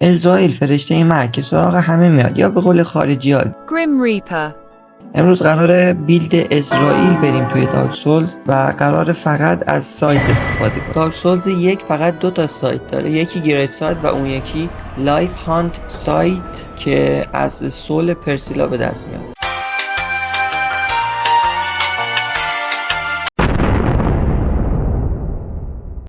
اسرائیل فرشته مرگ که سراغ همه میاد، یا به قول خارجی ها Grim Reaper. امروز قراره بیلد اسرائیل بریم توی دارک سولز و قراره فقط از سایت استفاده کنیم. دارک سولز یک فقط 2 تا سایت داره، یکی گریت سایت و اون یکی لایف هانت سایت که از سول پرسیلا به دست میاد.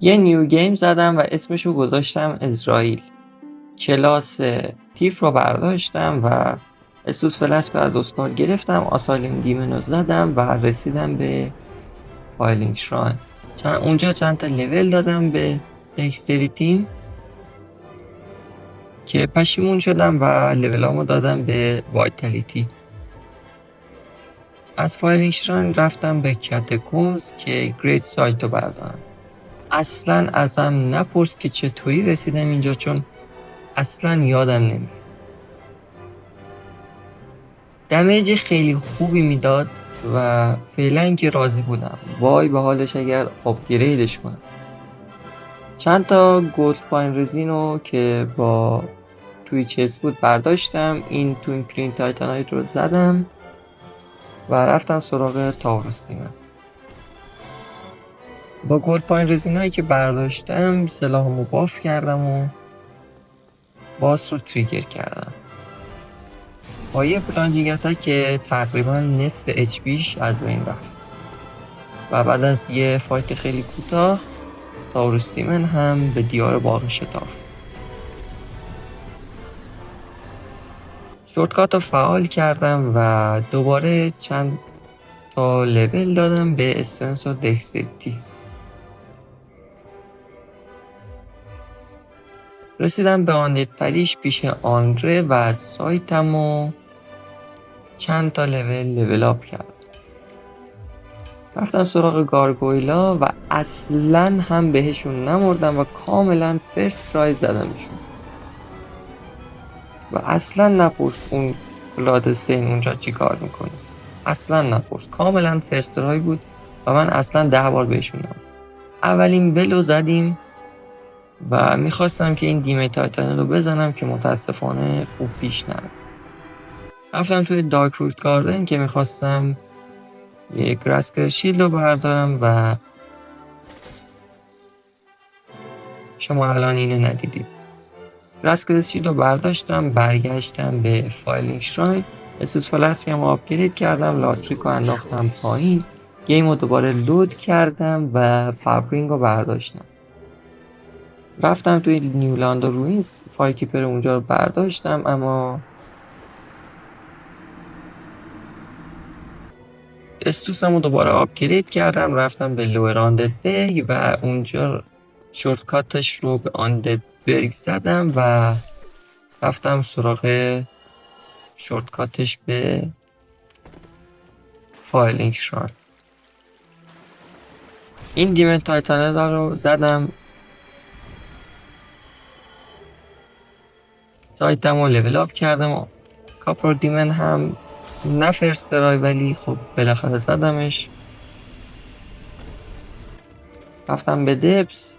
یه نیو گیم زدم و اسمشو گذاشتم اسرائیل. کلاس تیف رو برداشتم و استوس فلسکو از اسکار گرفتم، آسالین دیمن رو زدم و رسیدم به فایلینگ شراین. اونجا چند تا لول دادم به دکستریتیم که پشیمون شدم و لولامو دادم به وایتالیتی. از فایلینگ شراین رفتم به کاتاکومز که گریت سایت رو بردارم. اصلا ازم نپرس که چطوری رسیدم اینجا، چون اصلا یادم نمیاد. دمیج خیلی خوبی میداد و فعلا که راضی بودم. وای به حالش اگر آپگریدش کنم. چند تا گولد پاین رزینو که با توی چیز بود برداشتم، این توین کلین تایتانایت رو زدم و رفتم سراغ تاوروس دیمن. با گولد پاین رزینایی که برداشتم سلاحمو باف کردم و باس رو تریگر کردم با یه پلانجینگ اتک که تقریبا نصف اچ پیش از بین رفت و بعد از یه فایت خیلی کوتاه تاوروس دیمن هم به دیار باقی شتافت. شورتکات رو فعال کردم و دوباره چند تا لول دادم به استرنس و دکستریتی. رسیدم به آندید پریش پیش آندره و سایتم و چند تا لول اپ کردم. رفتم سراغ گارگویلا و اصلا هم بهشون نمردم و کاملا فرست ترای زدمشون و اصلا نپرس اون بلادستین اونجا چی کار میکنه. اصلا نپرس، کاملا فرست ترای بود و من اصلا 10 بار بهشون نمردم. اولین بلو زدیم و میخواستم که این دیمه تایتانل رو بزنم که متاسفانه خوب پیش نرفت. رفتم توی دارک روت گاردن که میخواستم یک گراسکر شیلد رو بردارم و شما الان اینو ندیدید. گراسکر شیلد رو برداشتم، برگشتم به فایلینگ شراین، اسوس فلسکی هم آپگرید کردم، لاتریک رو انداختم پایین، گیم رو دوباره لود کردم و فاورینگ رو برداشتم. رفتم توی نیولاند و روینز، فایرکیپر اونجا رو برداشتم، اما استوسم رو دوباره آپگرید کردم. رفتم به لوئر آنددبرگ و اونجا شورتکاتش رو به آنددبرگ زدم و رفتم سراغ شورتکاتش به فایلینگ شراین. این دیمن تایتانل رو زدم، سایتم رو لول اپ کردم و کاپر دیمن هم نه فرست ترای ولی خب بالاخره زدمش. رفتم به دپس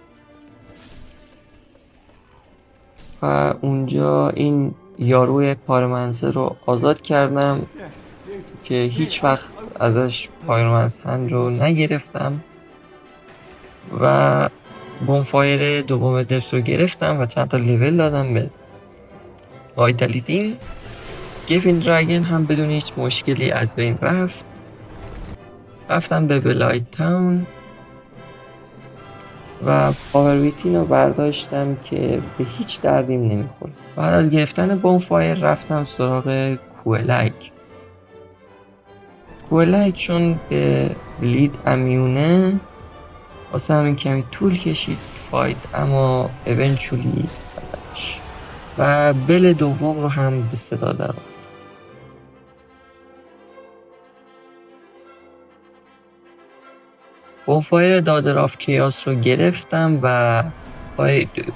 و اونجا این یاروی پارامنسر رو آزاد کردم که هیچ وقت ازش پایرومنس هند رو نگرفتم و بونفایر دوم دپس رو گرفتم و چند تا لیول دادم به وایتالیتیم. گیفین دراگن هم بدون هیچ مشکلی از بین رفت. رفتم به بلایت تاون و پاورویتین رو برداشتم که به هیچ دردیم نمیخوره. بعد از گرفتن بونفایر رفتم سراغ کوئلک چون به لید امیونه واسه همین کمی طول کشید فایت، اما اونچولی زدمش و بل دوم رو هم به صدا در آورد. بونفایر دادر آف کیاس رو گرفتم و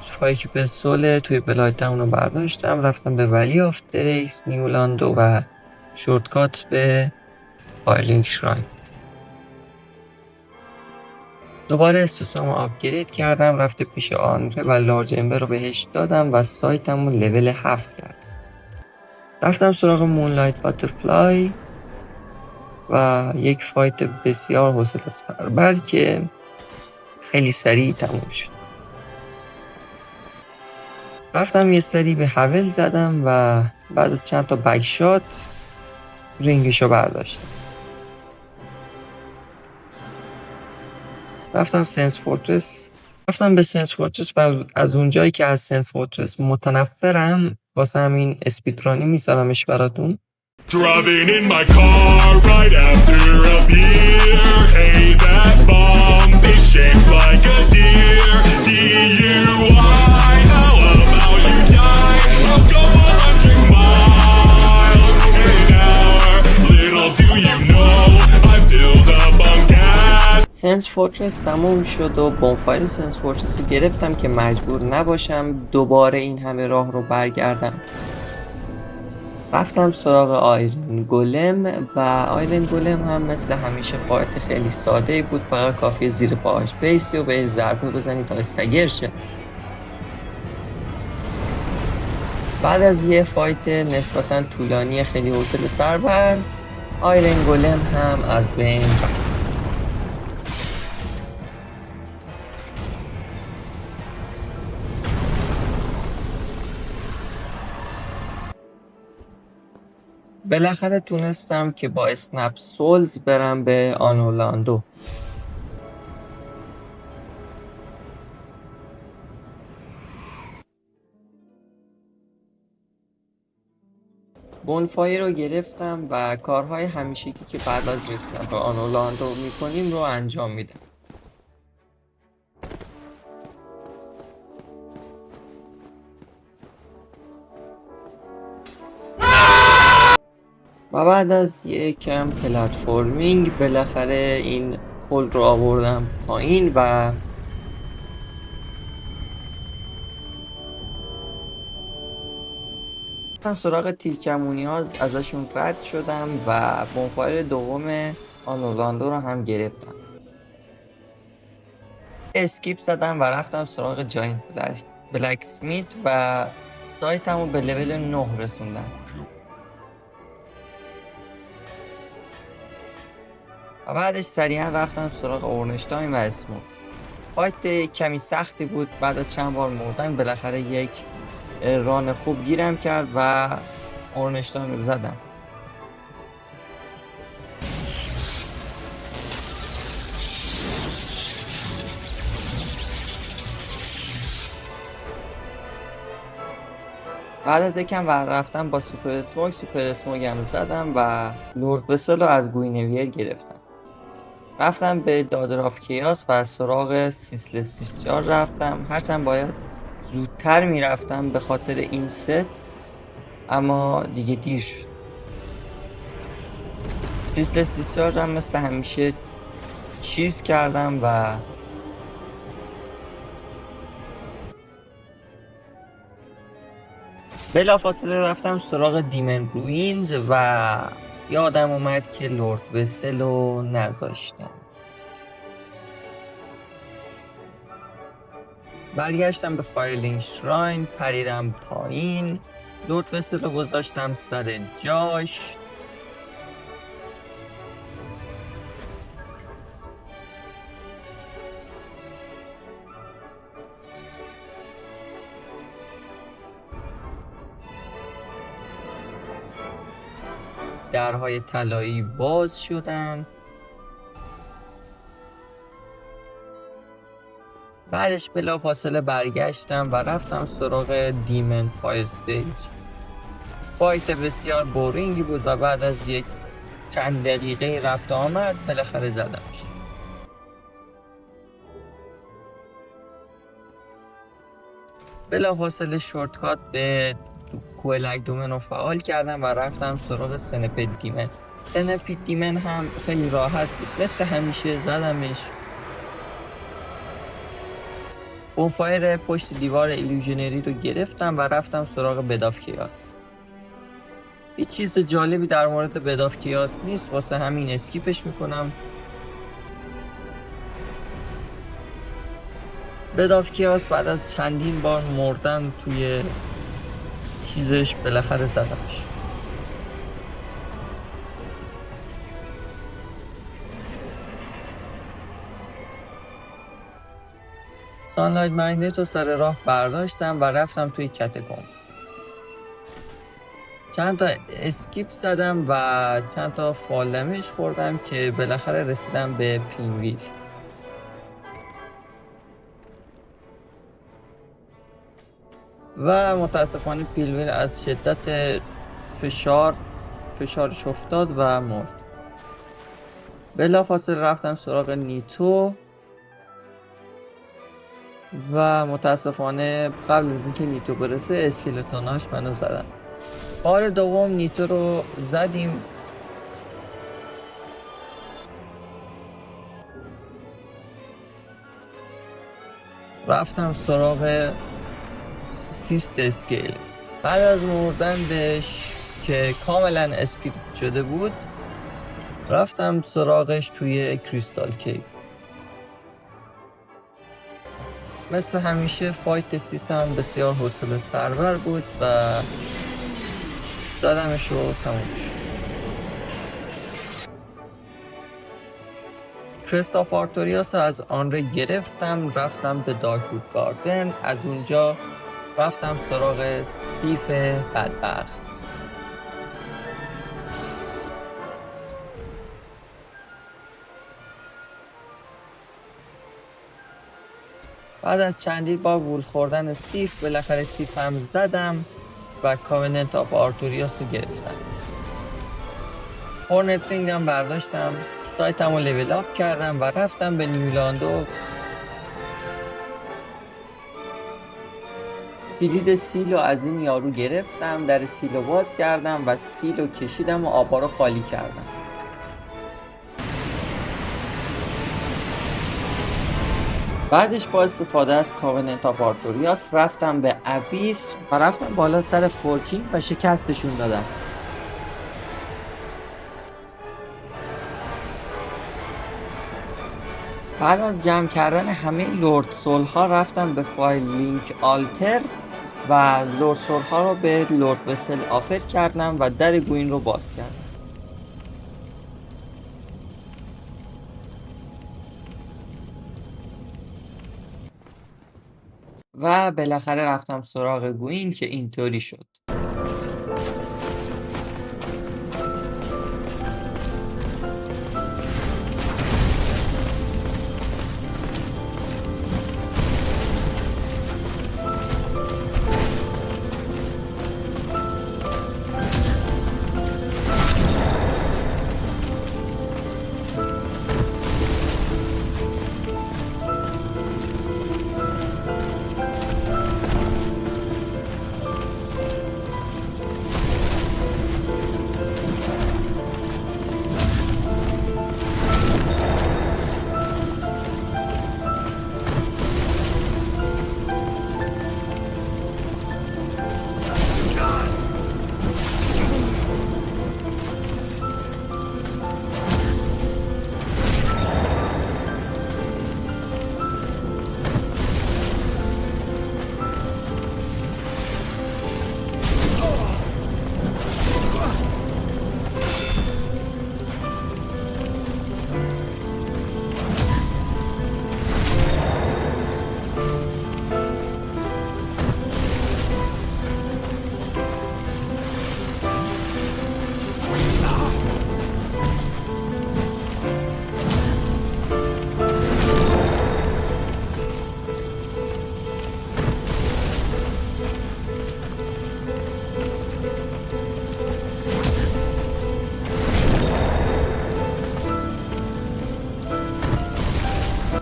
فایرکیپ سول توی بلایت تاون رو برداشتم. رفتم به ولی آف دریس نیولاندو و شورتکات به فایلینگ شراین. دوباره استوسامو آپگرید کردم، رفته پیش آنره و لارج امبر رو بهش دادم و سایتم رو لول 7 کردم. رفتم سراغ مونلایت باترفلای و یک فایت بسیار حوصله سربر که خیلی سریع تموم شد. رفتم یه سری به هول زدم و بعد از چند تا بک شات رینگشو برداشتم. رفتم به سنس فورترس و از اونجایی که از سنس فورترس متنفرم واسه همین اسپیدرانی میذارمش براتون. Driving in my car right after a beer. Hey, that bomb is shaped like a deer. DUI, how about you die? I'll go 100 miles an hour. Little do you know I filled up on gas. سنس فورترس تموم شد و بونفایر سنس فورترس رو گرفتم که مجبور نباشم دوباره این همه راه رو برگردم. رفتم سراغ آیرن گولم و آیرن گولم هم مثل همیشه فایت خیلی ساده بود، فقط کافیه زیر پاهاش بیستی و بهش ضربه بزنی تا استگر شه. بعد از یه فایت نسبتا طولانی خیلی حوصله سربر، آیرن گولم هم از بین رفت. بالاخره تونستم که با اسنپ سولز برم به آنولاندو. بونفایر رو گرفتم و کارهای همیشگی که بعد از رسیدن به آنولاندو میکنیم رو انجام میدم. و بعد از یک کم پلتفرمینگ بالاخره این پل رو آوردم پایین و من سراغ تیرکمونی ها ازشون رد شدم و بونفایر دوم آنولاندو رو هم گرفتم. اسکیپ زدم و رفتم سراغ جاینت بلک سمیت و سایتم رو به لول 9 رسوندم. و بعدش سریعا رفتم سراغ اورنشتاین و اسموک. فایت کمی سختی بود، بعد از چند بار مردن بالاخره یک ران خوب گیرم کرد و اورنشتاین رو زدم. بعد از یکم ور رفتم با سوپر اسموک هم زدم و لورد وسل رو از گوینویر گرفتم. رفتم به دادر آف کیاس و سراغ سیسلس دیسچارج رفتم، هرچند باید زودتر میرفتم به خاطر این ست، اما دیگه دیر شد. سیسلس دیسچارج هم مثل همیشه چیز کردم و بلافاصله رفتم سراغ دیمن روینز و یادم اومد که لورد وسل رو نذاشتم. برگشتم به فایرلینگ شراین، پریدم پایین، لورد وسل رو گذاشتم سر جاش. درهای طلایی باز شدن. بعدش بلافاصله برگشتم و رفتم سراغ دیمن فایر استیج. فایت بسیار بورینگی بود و بعد از یک چند دقیقه رفت آمد بالاخره زدمش. بلافاصله شورتکات به کوئلک دومن رو فعال کردم و رفتم سراغ سنپید دیمن. سنپید دیمن هم خیلی راحت بود، مثل همیشه زدمش. بونفایر پشت دیوار ایلوژنری رو گرفتم و رفتم سراغ بداف کیاس. هیچ چیز جالبی در مورد بداف کیاس نیست، واسه همین اسکیپش میکنم. بدافکیاس بعد از چندین بار مردن توی چیزش بالاخره زدمش. سانلایت مگنت رو سر راه برداشتم و رفتم توی کاتاکومبس. چند تا اسکیپ زدم و چند تا فال دمیج خوردم که بالاخره رسیدم به پینویل. و متاسفانه پینویل از شدت فشارش افتاد و مرد. بلافاصله رفتم سراغ نیتو و متاسفانه قبل از اینکه نیتو برسه اسکلتوناش منو زدن. بار دوم نیتو رو زدیم. رفتم سراغ سیست اسکیلز. بعد از مردنش که کاملا اسکریپت شده بود رفتم سراغش توی کریستال کیو. مثل همیشه فایت سیستم بسیار حوصله سربر بود و زدمش رو تموم شد. کریستاف آرتوریاس از آنره گرفتم، رفتم به دارکوود گاردن. از اونجا رفتم سراغ سیف بدبخت. بعد از چندین بار وول خوردن سیف بالاخره سیف هم زدم و کاوننت آف آرتوریاس رو گرفتم. هورنت رینگ هم برداشتم، سایتم رو لیول آپ کردم و رفتم به نیولاندو. کلید سیل رو از این یارو گرفتم، در سیل رو باز کردم و سیل رو کشیدم و آبا رو خالی کردم. بعدش با استفاده از کاوننت آف آرتوریاس رفتم به ابیس و رفتم بالا سر فورکینگ و شکستشون دادم. بعد از جمع کردن همه لورد سول ها رفتم به فایل لینک آلتر و لورد سول ها رو به لورد وسل آفر کردم و در گوین رو باز کردم. و بالاخره رفتم سراغ گوین که اینطوری شد.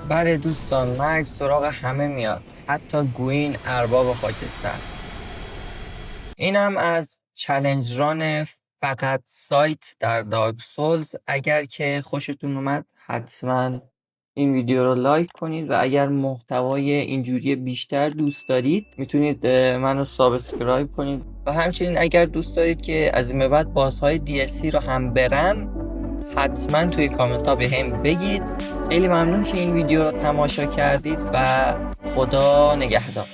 بله دوستان، مرگ سراغ همه میاد، حتی گوین ارباب خاکستر. اینم از چالش ران فقط سایت در دارک سولز. اگر که خوشتون اومد حتما این ویدیو رو لایک کنید و اگر محتوای اینجوری بیشتر دوست دارید میتونید منو سابسکرایب کنید و همچنین اگر دوست دارید که از این به بعد بازهای DLC رو هم برم حتما توی کامنت ها به هم بگید. خیلی ممنون که این ویدیو رو تماشا کردید و خدا نگهدار.